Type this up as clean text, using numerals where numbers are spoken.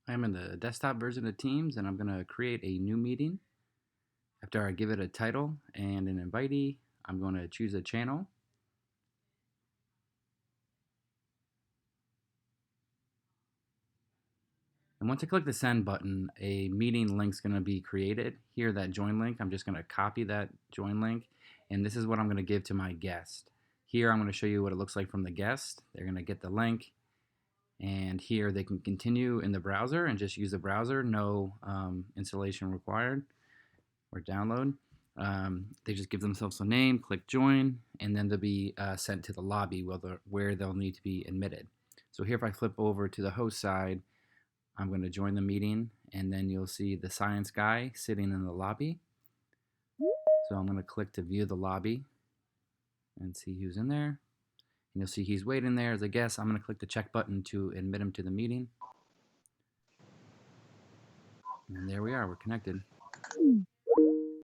I'm in the desktop version of Teams and I'm going to create a new meeting. After I give it a title and an invitee, I'm going to choose a channel. And once I click the send button, a meeting link is going to be created. Here, that join link, I'm just going to copy that join link. And this is what I'm going to give to my guest. Here, I'm going to show you what it looks like from the guest. They're going to get the link. And here, they can continue in the browser and just use the browser. No installation required or download. They just give themselves a name, click join, and then they'll be sent to the lobby where they'll need to be admitted. So here, if I flip over to the host side, I'm going to join the meeting, and then you'll see the science guy sitting in the lobby. So I'm going to click to view the lobby and see who's in there. And you'll see he's waiting there as a guest. I'm going to click the check button to admit him to the meeting. And there we are, we're connected.